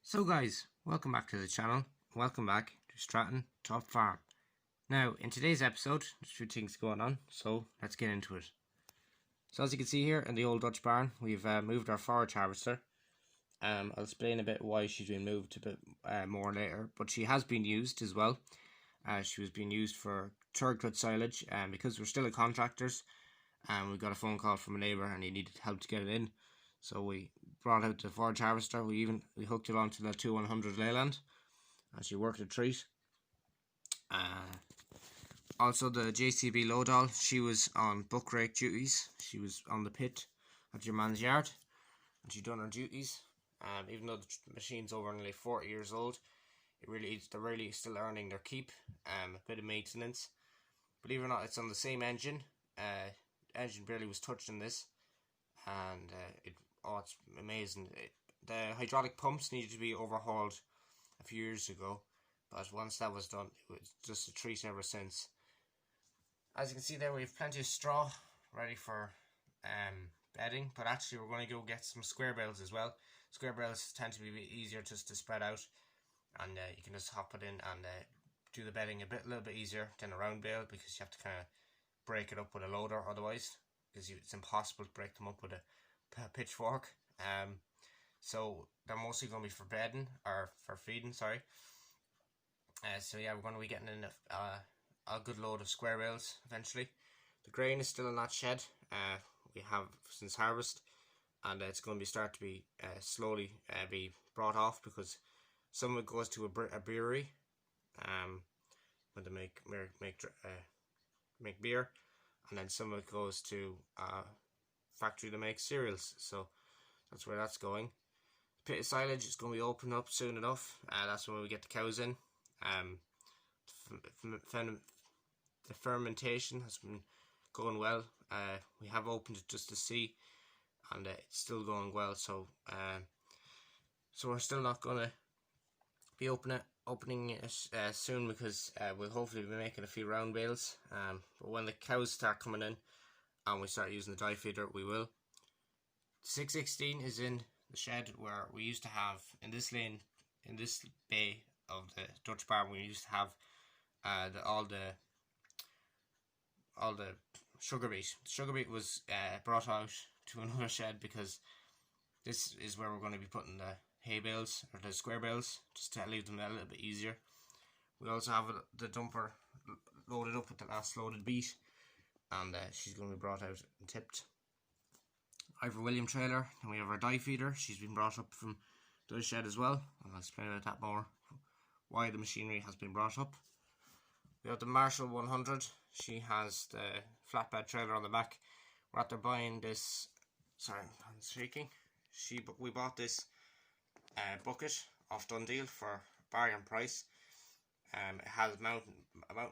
So guys, welcome back to the channel. Welcome back to Stratton Top Farm. Now, in today's episode, there's a few things going on, so let's get into it. So as you can see here in the old Dutch barn, we've moved our forage harvester. I'll explain a bit why she's been moved a bit more later, but she has been used as well. She was being used for third cut silage, and because we're still at contractors, we got a phone call from a neighbour and he needed help to get it in. So we brought out the forage harvester. We hooked it onto the 2100 leyland, and she worked a treat. Also the JCB low doll, she was on buck rake duties. She was on the pit at your man's yard, and she done her duties. Even though the machine's over nearly 40 years old, they're really still earning their keep. A bit of maintenance. Believe it or not, it's on the same engine. Engine barely was touched in this, and it's amazing. The hydraulic pumps needed to be overhauled a few years ago, but once that was done, it was just a treat ever since. As you can see there, we have plenty of straw ready for bedding, but actually we're going to go get some square bales as well. Square bales tend to be a bit easier just to spread out, and you can just hop it in and do the bedding a little bit easier than a round bale, because you have to kind of break it up with a loader otherwise, because it's impossible to break them up with a pitchfork. So they're mostly going to be for bedding, or for feeding, sorry. So yeah, we're going to be getting in a good load of square bales eventually. The grain is still in that shed we have since harvest, and it's going to start to be slowly be brought off, because some of it goes to a brewery when they make beer, and then some of it goes to a factory to make cereals. So that's where that's going. The pit of silage is going to be opened up soon enough. That's when we get the cows in. The fermentation has been going well. We have opened it just to see, and it's still going well. So we're still not going to be opening it soon, because we'll hopefully be making a few round bales. But when the cows start coming in and we start using the dye feeder, we will. The 616 is in the shed where we used to have, in this lane, in this bay of the Dutch barn, we used to have all the sugar beet. The sugar beet was brought out to another shed, because this is where we're going to be putting the hay bales, or the square bales, just to leave them a little bit easier. We also have the dumper loaded up with the last loaded beet, and she's going to be brought out and tipped. I have a William trailer, and we have our dye feeder. She's been brought up from the shed as well, and I'll explain about that more, why the machinery has been brought up. We have the Marshall 100. She has the flatbed trailer on the back. We're after buying this. Sorry, I'm shaking. We bought this bucket off Dundee for a bargain price. It has mountain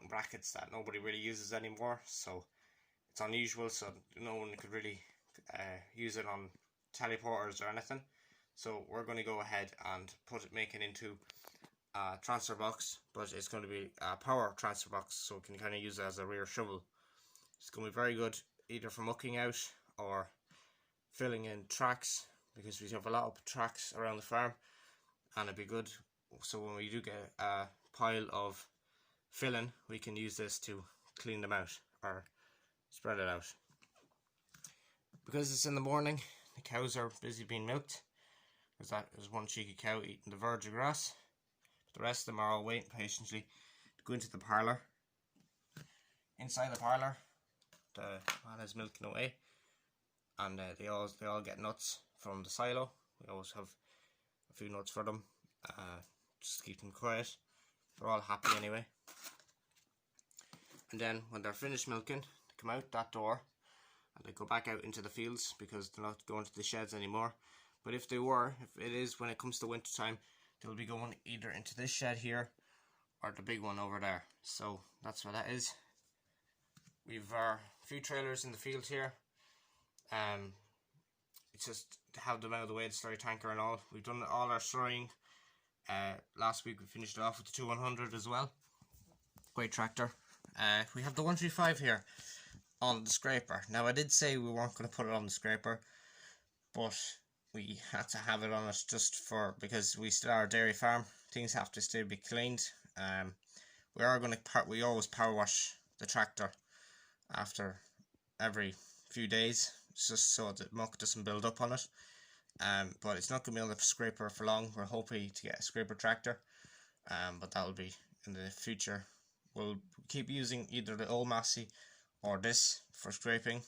brackets that nobody really uses anymore, so it's unusual. So no one could really use it on teleporters or anything. So we're going to go ahead and make it into a transfer box, but it's going to be a power transfer box, so we can kind of use it as a rear shovel. It's going to be very good either for mucking out or filling in tracks, because we have a lot of tracks around the farm, and it'd be good so when we do get a pile of filling, we can use this to clean them out or spread it out. Because it's in the morning, the cows are busy being milked. There's one cheeky cow eating the verge of grass. The rest of them are all waiting patiently to go into the parlour. Inside the parlour, the man is milking away, and they all get nuts from the silo. We always have a few nuts for them, just to keep them quiet. They're all happy anyway. And then when they're finished milking, they come out that door and they go back out into the fields, because they're not going to the sheds anymore. But if when it comes to winter time, they'll be going either into this shed here or the big one over there. So that's what that is. We've a few trailers in the field here. It's just to have them out of the way, the slurry tanker and all. We've done all our slurrying. Last week we finished it off with the 2100 as well. Great tractor. We have the 135 here on the scraper. Now I did say we weren't going to put it on the scraper, but we had to have it on it just for, because we still are a dairy farm, things have to still be cleaned. We always power wash the tractor after every few days, just so that muck doesn't build up on it. But it's not going to be on the scraper for long. We're hoping to get a scraper tractor, but that will be in the future. We'll keep using either the old Massey or this for scraping,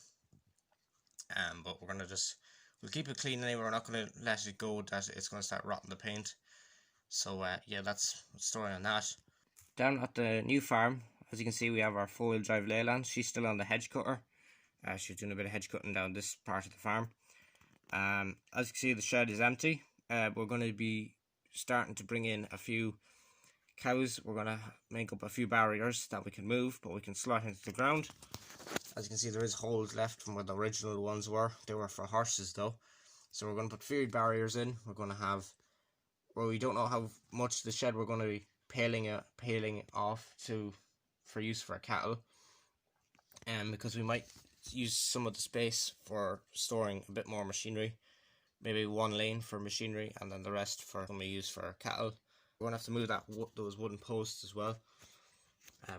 but we'll keep it clean anyway. We're not going to let it go that it's going to start rotting the paint. So yeah, that's the story on that. Down at the new farm, as you can see, we have our 4-wheel drive Leyland. She's still on the hedge cutter. She's doing a bit of hedge cutting down this part of the farm. As you can see, the shed is empty. We're going to be starting to bring in a few cows. We're going to make up a few barriers that we can move, but we can slot into the ground. As you can see, there is holes left from where the original ones were. They were for horses though. So we're going to put few barriers in. We're going to have, well, we don't know how much the shed we're going to be paling off for use for cattle. Because we might use some of the space for storing a bit more machinery. Maybe one lane for machinery and then the rest for going to be used for cattle. We're going to have to move those wooden posts as well.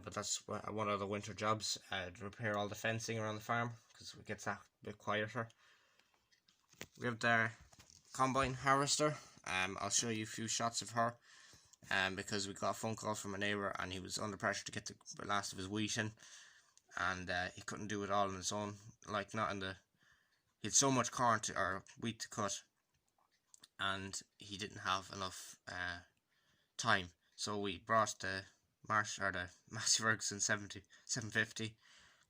But that's one of the winter jobs, to repair all the fencing around the farm, because it gets a bit quieter. We have the combine harvester. I'll show you a few shots of her, because we got a phone call from a neighbour and he was under pressure to get the last of his wheat in, and he couldn't do it all on his own. Like, he had so much corn or wheat to cut, and he didn't have enough time. So we brought the Massey Ferguson 750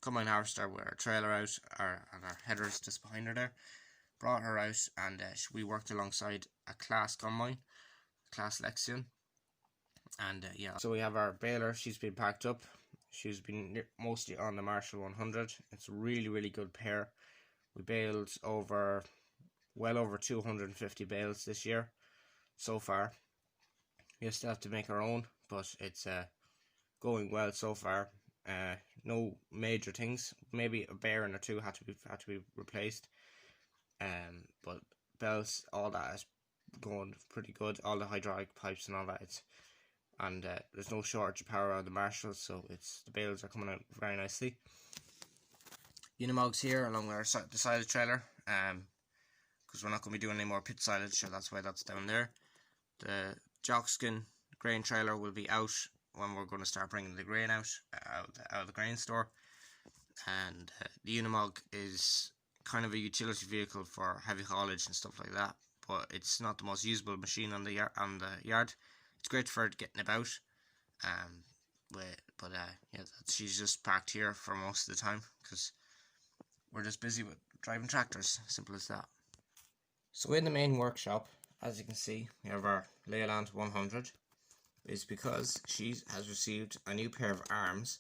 combine harvester with our trailer out, and our headers just behind her there. Brought her out, and we worked alongside a Class combine, Class Lexion, and yeah. So we have our baler. She's been packed up. She's been mostly on the Marshall 100. It's a really good pair. We baled well over 250 bales this year so far. We still have to make our own, but it's going well so far. No major things. Maybe a bearing or two had to be replaced. But belts, all that is going pretty good. All the hydraulic pipes and all that. There's no shortage of power on the Marshalls, so the bales are coming out very nicely. Unimogs here along with the silage trailer, because we're not going to be doing any more pit silage, so that's why that's down there. The Jockskin grain trailer will be out when we're going to start bringing the grain out of the grain store. And the Unimog is kind of a utility vehicle for heavy haulage and stuff like that, but it's not the most usable machine on the yard. It's great for getting about, yeah, she's just parked here for most of the time because we're just busy with driving tractors. Simple as that. So in the main workshop, as you can see, we have our Leyland 100. It's because she has received a new pair of arms,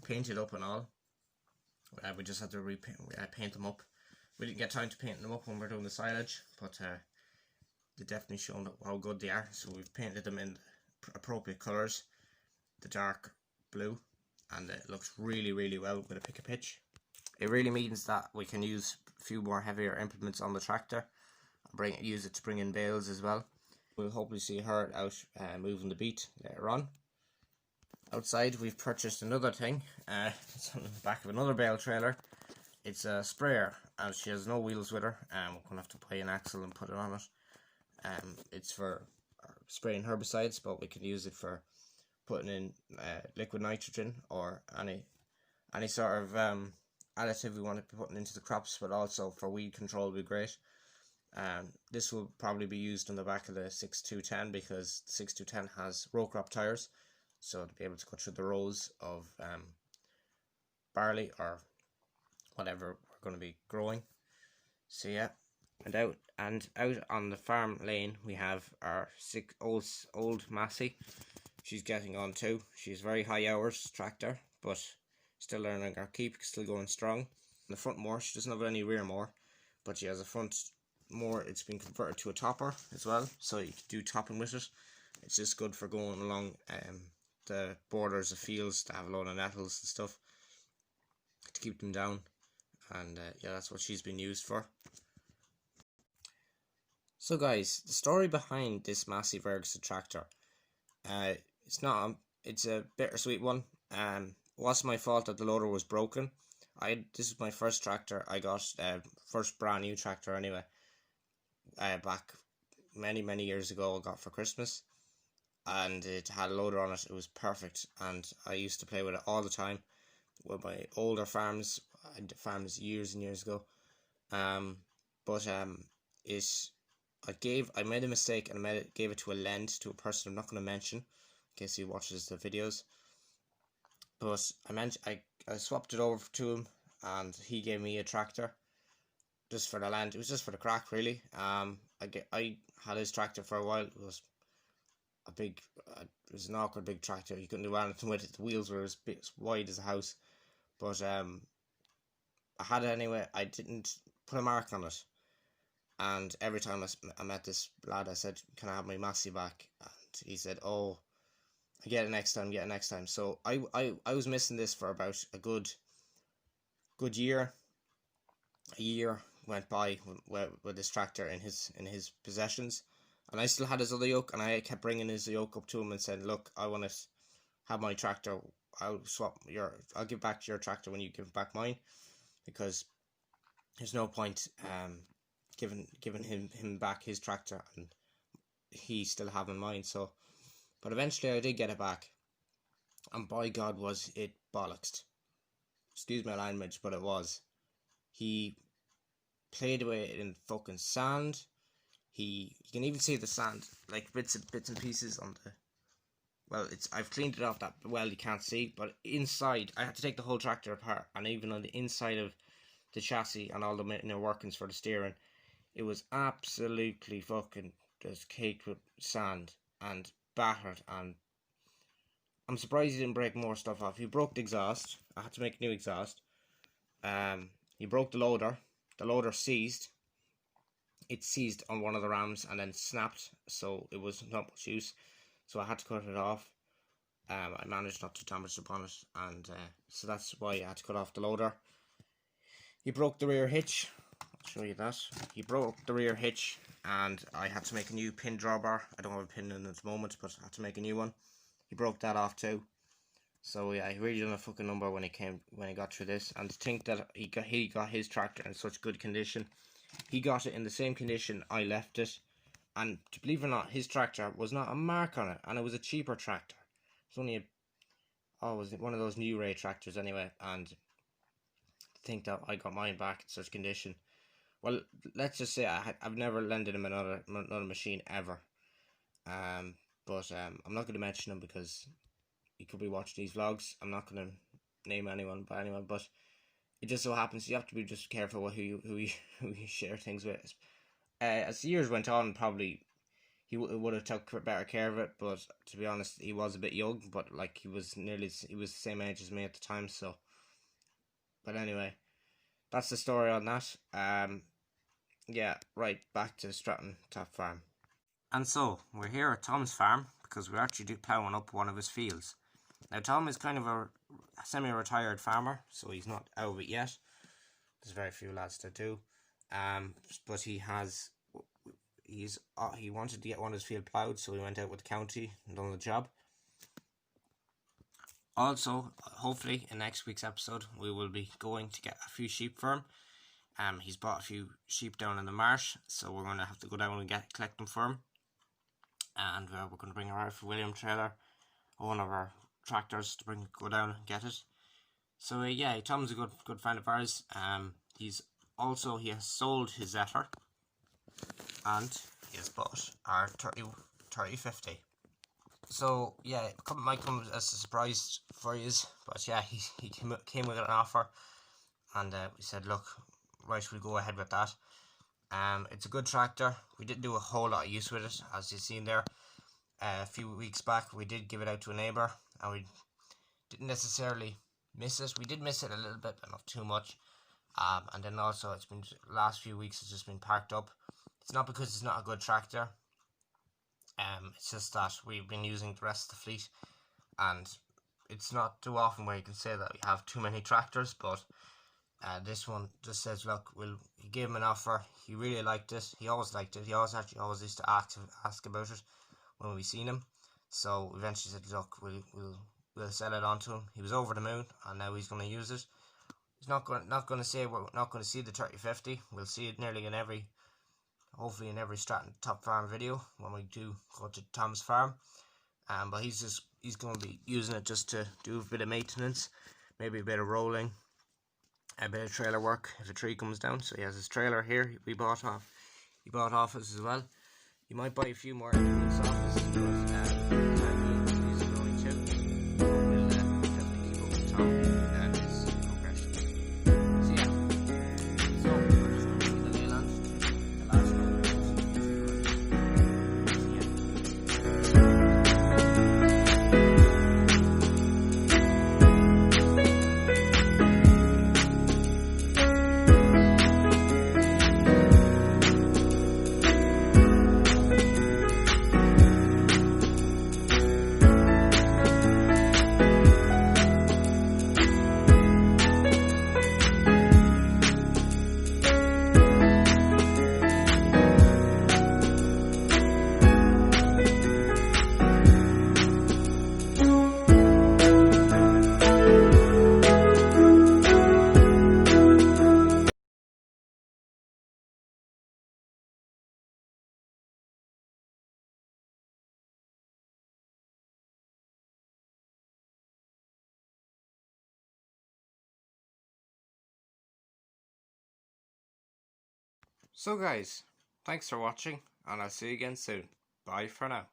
painted up and all. We just had to paint them up. We didn't get time to paint them up when we were doing the silage, but they definitely shown how good they are. So we've painted them in the appropriate colours, the dark blue, and it looks really well with a pick a pitch. It really means that we can use a few more heavier implements on the tractor and use it to bring in bales as well. We'll hopefully see her out moving the beat later on. Outside, we've purchased another thing. It's on the back of another bale trailer. It's a sprayer, and she has no wheels with her. We're going to have to buy an axle and put it on it. It's for spraying herbicides, but we can use it for putting in liquid nitrogen or any sort of additive we want to be putting into the crops, but also for weed control would be great. This will probably be used on the back of the 6210 because the 6210 has row crop tires, so to be able to cut through the rows of barley or whatever we're going to be growing. So yeah, and out on the farm lane we have our old Massey. She's getting on too. She's very high hours tractor, but still learning her keep, still going strong. On the front mower, she doesn't have any rear mower, but she has a front mower. It's been converted to a topper as well, so you can do topping with it. It's just good for going along the borders of fields that have a lot of nettles and stuff to keep them down. And yeah, that's what she's been used for. So guys, the story behind this Massey Ferguson tractor, it's not, it's a bittersweet one. It wasn't my fault that the loader was broken. This is my first tractor I got, first brand new tractor anyway, back many years ago I got for Christmas, and it had a loader on it. It was perfect, and I used to play with it all the time with my older farms. I did farms years and years ago, but I made a mistake, and gave it to a lend to a person I'm not going to mention in case he watches the videos. But I swapped it over to him, and he gave me a tractor just for the land. It was just for the crack, really. I had his tractor for a while. It was it was an awkward big tractor. You couldn't do anything with it. The wheels were as wide as a house. But I had it anyway. I didn't put a mark on it. And every time I met this lad, I said, "Can I have my Massey back?" And he said, "Oh, I get it next time, get it next time." So I was missing this for about a good year. A year went by with this tractor in his possessions, and I still had his other yoke, and I kept bringing his yoke up to him and said, "Look, I want to have my tractor. I'll give back your tractor when you give back mine, because there's no point giving him back his tractor and he still having mine." So, but eventually I did get it back, and by God was it bollocksed. Excuse my language, but it was. He played away in fucking sand. You can even see the sand, like bits and pieces on the. Well, I've cleaned it off that well you can't see, but inside I had to take the whole tractor apart, and even on the inside of the chassis and all the inner workings for the steering, it was absolutely fucking just caked with sand and battered. And I'm surprised he didn't break more stuff off. He broke the exhaust. I had to make a new exhaust. He broke the loader. The loader seized. It seized on one of the rams and then snapped, so it was not much use. So I had to cut it off. I managed not to damage upon it, and so that's why I had to cut off the loader. He broke the rear hitch. I'll show you that. He broke the rear hitch, and I had to make a new pin drawbar. I don't have a pin in at the moment, but I had to make a new one. He broke that off too. So yeah, he really done a fucking number when he got through this. And to think that he got his tractor in such good condition. He got it in the same condition I left it, and to believe it or not, his tractor was not a mark on it, and it was a cheaper tractor. It's only it was one of those new Ray tractors anyway. And to think that I got mine back in such condition. Well, let's just say I've never lended him another machine ever. But I'm not going to mention him because he could be watching these vlogs. I'm not going to name anyone by anyone, but it just so happens you have to be just careful with who you share things with. As the years went on, probably he would have took better care of it. But to be honest, he was a bit young. But like he was the same age as me at the time. So, but anyway, that's the story on that. Yeah, right, back to Stratton Top Farm. And so, we're here at Tom's farm because we're actually ploughing up one of his fields. Now, Tom is kind of a semi-retired farmer, so he's not out of it yet. There's very few lads that do. But he wanted to get one of his field ploughed, so he went out with the county and done the job. Also, hopefully, in next week's episode, we will be going to get a few sheep for him. He's bought a few sheep down in the marsh, so we're going to have to go down and collect them for him. And we're going to bring our Alfred William trailer, one of our tractors, to go down and get it. So yeah, Tom's a good friend of ours. He has sold his Zetter, and he has bought our 3050. So yeah, it might come as a surprise for you, but yeah, he came with an offer, and we said, look, right, we'll go ahead with that. It's a good tractor. We didn't do a whole lot of use with it, as you've seen there. A few weeks back, we did give it out to a neighbour, and we didn't necessarily miss it. We did miss it a little bit, but not too much. And then also, it's been last few weeks. It's just been parked up. It's not because it's not a good tractor. It's just that we've been using the rest of the fleet, and it's not too often where you can say that we have too many tractors, but This one just says, look, he gave him an offer. He really liked it. He always liked it. He always used to ask about it when we seen him. So eventually said, look, we'll sell it on to him. He was over the moon, and now he's going to use it. He's not going to say we're not going to see the 3050. We'll see it nearly hopefully in every Stratton Top Farm video when we do go to Tom's farm. But he's going to be using it just to do a bit of maintenance, maybe a bit of rolling, a bit of trailer work if a tree comes down. So he has his trailer here. He bought off us as well. You might buy a few more elements off us, but he's growing too. We'll definitely keep up with Tom and his progression. So yeah, so we're just going to see the Leyland, the last one. So guys, thanks for watching, and I'll see you again soon. Bye for now.